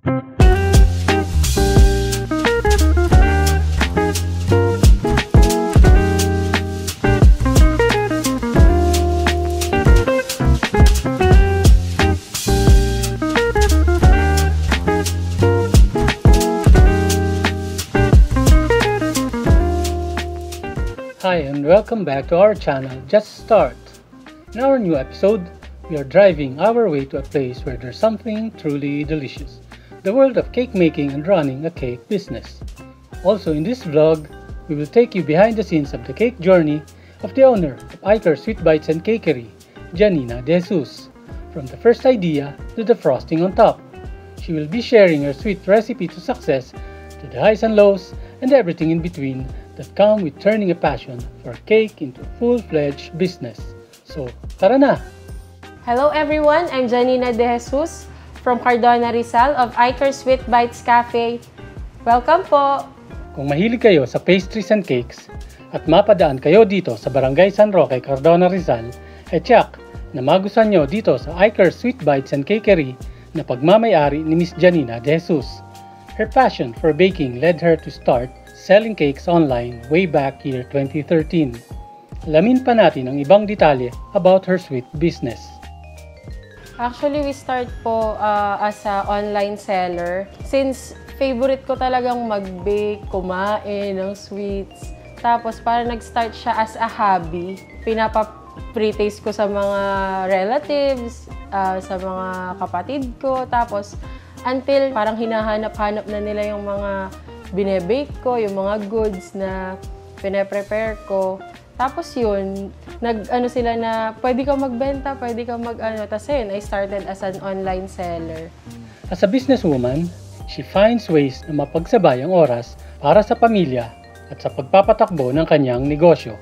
Hi and welcome back to our channel, Just Start. In our new episode, we are driving our way to a place where there's something truly delicious. The world of cake making and running a cake business. Also in this vlog, we will take you behind the scenes of the cake journey of the owner of Iker Sweet Bites and Cakery, Janina De Jesus. From the first idea to the frosting on top. She will be sharing her sweet recipe to success, to the highs and lows, and everything in between that come with turning a passion for cake into a full-fledged business. So, tara na! Hello everyone, I'm Janina De Jesus from Cardona Rizal of Iker Sweet Bites Cafe. Welcome po! Kung mahilig kayo sa pastries and cakes at mapadaan kayo dito sa Barangay San Roque, Cardona Rizal, tiyak na magustuhan nyo dito sa Iker Sweet Bites and Cakery na pagmamayari ni Miss Janina De Jesus. Her passion for baking led her to start selling cakes online way back year 2013. Alamin pa natin ang ibang detalye about her sweet business. Actually, we start po as a online seller. Since favorite ko talagang mag-bake, kumain ng sweets. Tapos para nag-start siya as a hobby. Pinapa-pre-taste ko sa mga relatives, sa mga kapatid ko. Tapos until parang hinahanap-hanap na nila yung mga binebake ko, yung mga goods na pine-prepare ko. Tapos yun, nag-ano sila na, pwede ka magbenta, pwede ka mag-ano. Tapos yun, I started as an online seller. As a businesswoman, she finds ways na mapagsabay ang oras para sa pamilya at sa pagpapatakbo ng kanyang negosyo.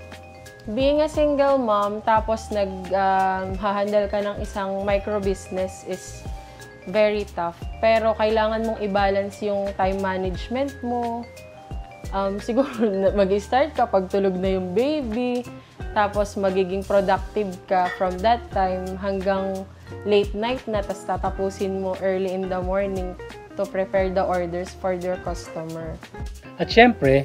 Being a single mom, tapos nag-handle ka ng isang micro-business is very tough. Pero kailangan mong i-balance yung time management mo. Siguro mag-start ka pag tulog na yung baby. Tapos magiging productive ka from that time hanggang late night na. Tapos tatapusin mo early in the morning to prepare the orders for your customer. At syempre,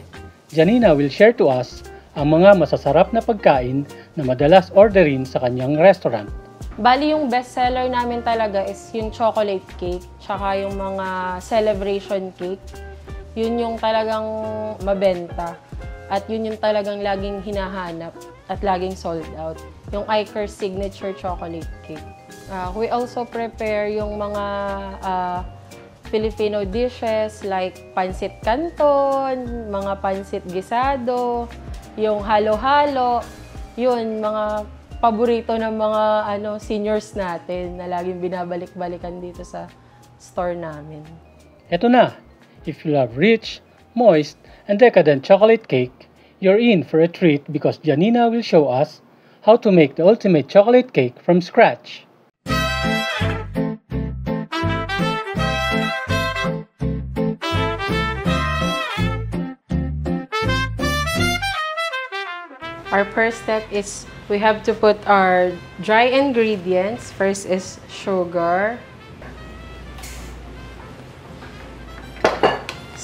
Janina will share to us ang mga masasarap na pagkain na madalas orderin sa kanyang restaurant. Bali, yung best seller namin talaga is yung chocolate cake, tsaka yung mga celebration cake. Yun yung talagang mabenta. At yun yung talagang laging hinahanap at laging sold out. Yung Iker Signature Chocolate Cake. We also prepare yung mga Filipino dishes like pansit canton, mga pansit gisado, yung halo-halo. Yun, mga paborito ng mga seniors natin na laging binabalik-balikan dito sa store namin. Eto na! If you love rich, moist, and decadent chocolate cake, you're in for a treat because Janina will show us how to make the ultimate chocolate cake from scratch. Our first step is we have to put our dry ingredients. First is sugar.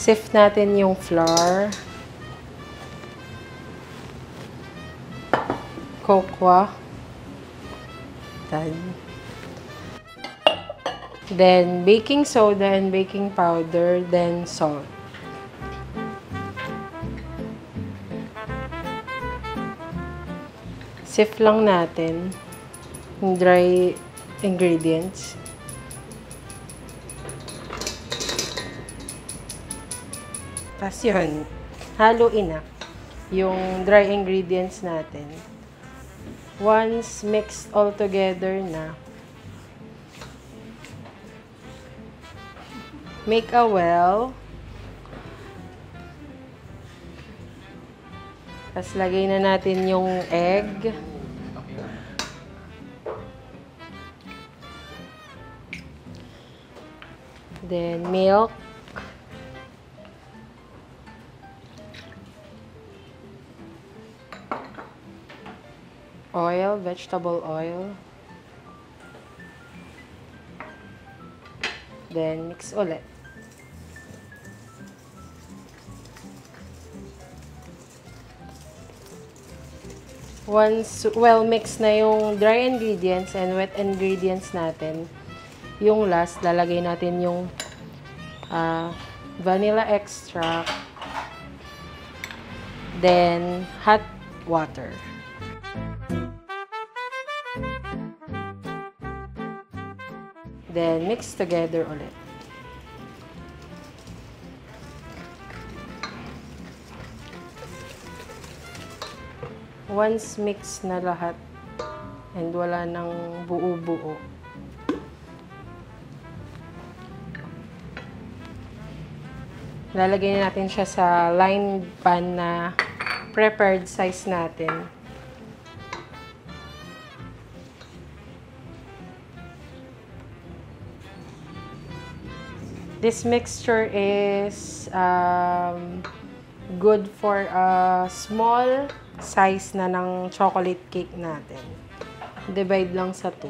Sift natin yung flour. Cocoa. Then baking soda and baking powder, then salt. Sift lang natin yung dry ingredients. Tapos yun, haluin na yung dry ingredients natin. Once mixed all together na, make a well. Tapos lagay na natin yung egg. Then milk. Oil, vegetable oil. Then mix ulit. Once well mixed na yung dry ingredients and wet ingredients natin, yung last, lalagay natin yung vanilla extract, then hot water. Then mix together ulit. Once mix na lahat and wala nang buo-buo, lalagay natin siya sa lined pan na prepared size natin. This mixture is good for a small size na ng chocolate cake natin. Divide lang sa 2.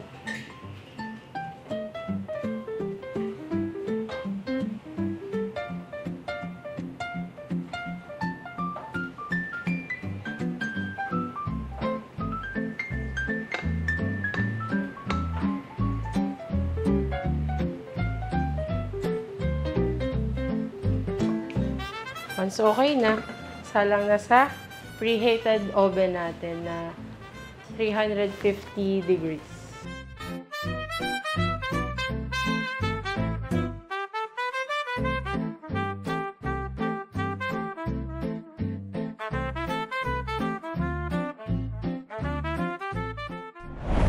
Once okay na, salang na sa preheated oven natin na 350 degrees.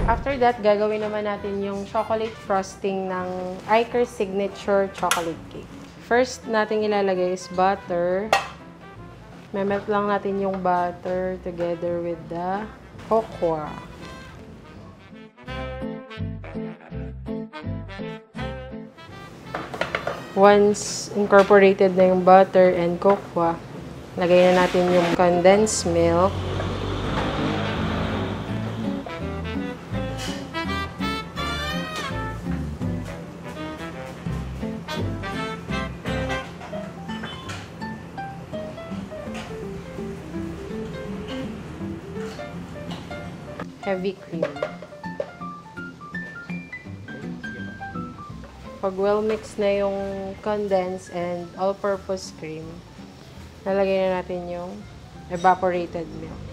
After that, gagawin naman natin yung chocolate frosting ng Iker Signature Chocolate Cake. First natin ilalagay is butter. Memelt lang natin yung butter together with the cocoa. Once incorporated na yung butter and cocoa, lagay na natin yung condensed milk. Heavy cream. Pag well mixed na yung condensed and all-purpose cream, lalagay na natin yung evaporated milk.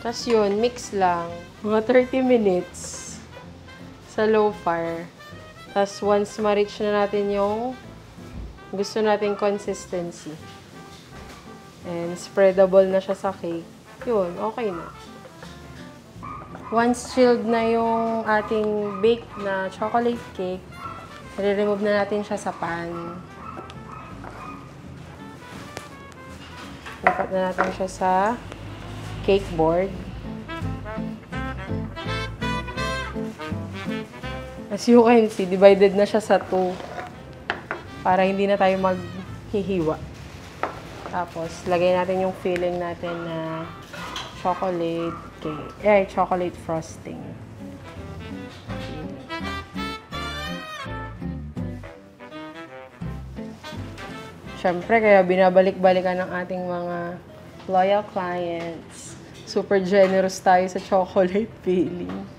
Tapos yun, mix lang. Mga 30 minutes sa low fire. Tapos once ma-reach na natin yung gusto nating consistency, and spreadable na siya sa cake, yun, okay na. Once chilled na yung ating baked na chocolate cake, i-remove na natin siya sa pan. Lipat na natin siya sa cake board. As you can see, divided na siya sa 2 para hindi na tayo maghihiwa. Tapos, lagay natin yung filling natin na chocolate cake, chocolate frosting. Siyempre, kaya binabalik-balikan ng ating mga loyal clients. Super generous tayo sa chocolate filling.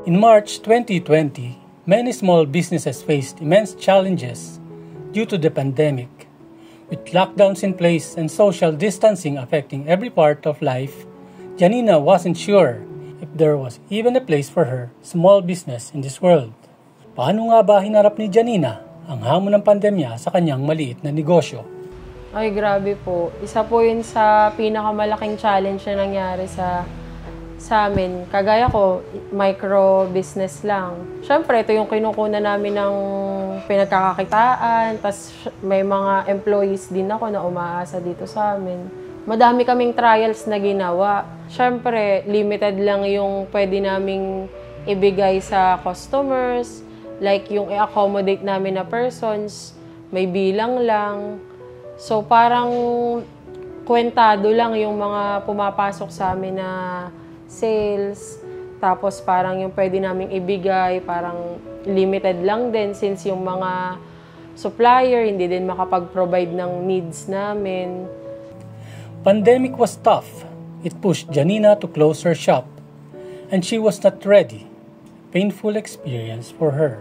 In March 2020, many small businesses faced immense challenges due to the pandemic. With lockdowns in place and social distancing affecting every part of life, Janina wasn't sure if there was even a place for her small business in this world. Paano nga ba hinarap ni Janina ang hamon ng pandemya sa kanyang maliit na negosyo? Ay, grabe po. Isa po yun sa pinakamalaking challenge na nangyari sa amin. Kagaya ko, micro business lang. Siyempre, ito yung kinukunan namin ng pinagkakakitaan, tas may mga employees din ako na umaasa dito sa amin. Madami kaming trials na ginawa. Siyempre, limited lang yung pwede naming ibigay sa customers, like yung i-accommodate namin na persons, may bilang lang. So, parang kwentado lang yung mga pumapasok sa amin na sales, tapos parang yung pwede naming ibigay, parang limited lang din since yung mga supplier hindi din makapag-provide ng needs namin. Pandemic was tough. It pushed Janina to close her shop, and she was not ready. Painful experience for her.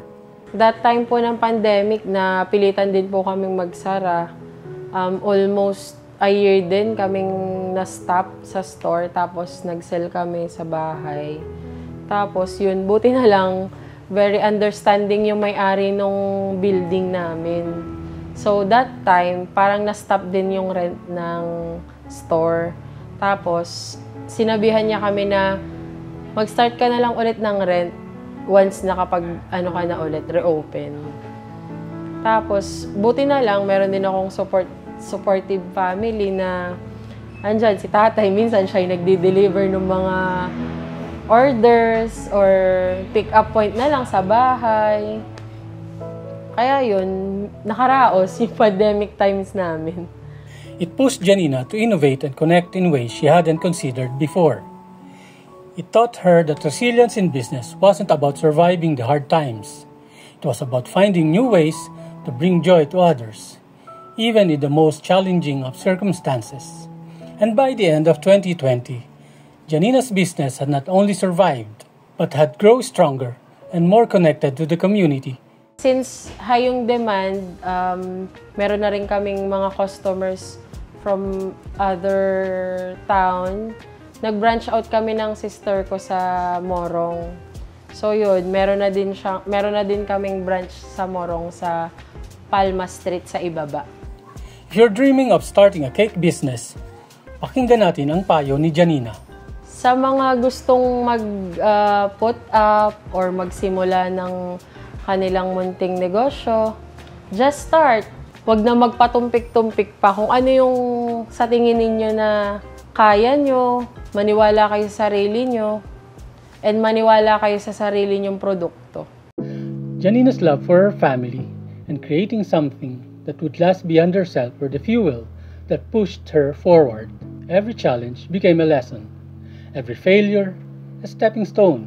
That time po ng pandemic na pilitan din po kaming magsara. Almost a year din kaming na-stop sa store, tapos nag-sell kami sa bahay. Tapos yun, buti na lang, very understanding yung may-ari nung building namin. So that time, parang na-stop din yung rent ng store. Tapos, sinabihan niya kami na mag-start ka na lang ulit ng rent once nakapag, ka na ulit, reopen. Tapos, buti na lang, meron din akong supportive family na andyan, si tatay, minsan siya yung nagdi-deliver ng mga orders or pick-up point na lang sa bahay. Kaya yun, nakaraos yung pandemic times namin. It pushed Janina to innovate and connect in ways she hadn't considered before. It taught her that resilience in business wasn't about surviving the hard times. It was about finding new ways to bring joy to others, even in the most challenging of circumstances. And by the end of 2020, Janina's business had not only survived, but had grown stronger and more connected to the community. Since high yung demand, meron na rin kaming mga customers from other town. Nag-branch out kami ng sister ko sa Morong. So yun, meron na din kaming branch sa Morong sa Palma Street sa ibaba. If you're dreaming of starting a cake business, pakinggan natin ang payo ni Janina. Sa mga gustong mag-put up or magsimula ng kanilang munting negosyo, just start. Huwag na magpatumpik-tumpik pa kung ano yung sa tingin ninyo na kaya nyo, maniwala kayo sa sarili nyo, and maniwala kayo sa sarili nyong produkto. Janina's love for her family and creating something that would last beyond herself were the fuel that pushed her forward. Every challenge became a lesson, every failure a stepping stone,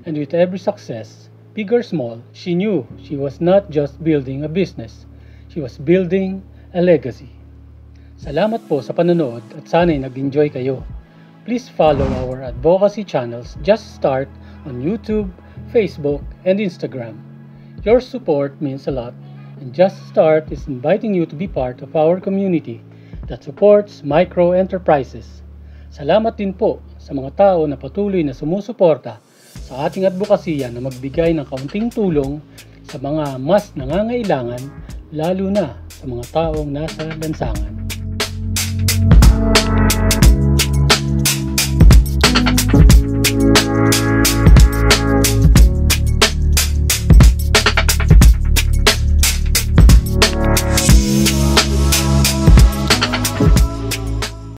and with every success, big or small, she knew she was not just building a business, she was building a legacy. Salamat po sa panonood at sana'y nag-enjoy kayo. Please follow our advocacy channels Just Start on YouTube, Facebook, and Instagram. Your support means a lot, and Just Start is inviting you to be part of our community that supports micro-enterprises. Salamat din po sa mga tao na patuloy na sumusuporta sa ating advokasya na magbigay ng kaunting tulong sa mga mas nangangailangan, lalo na sa mga taong nasa lansangan.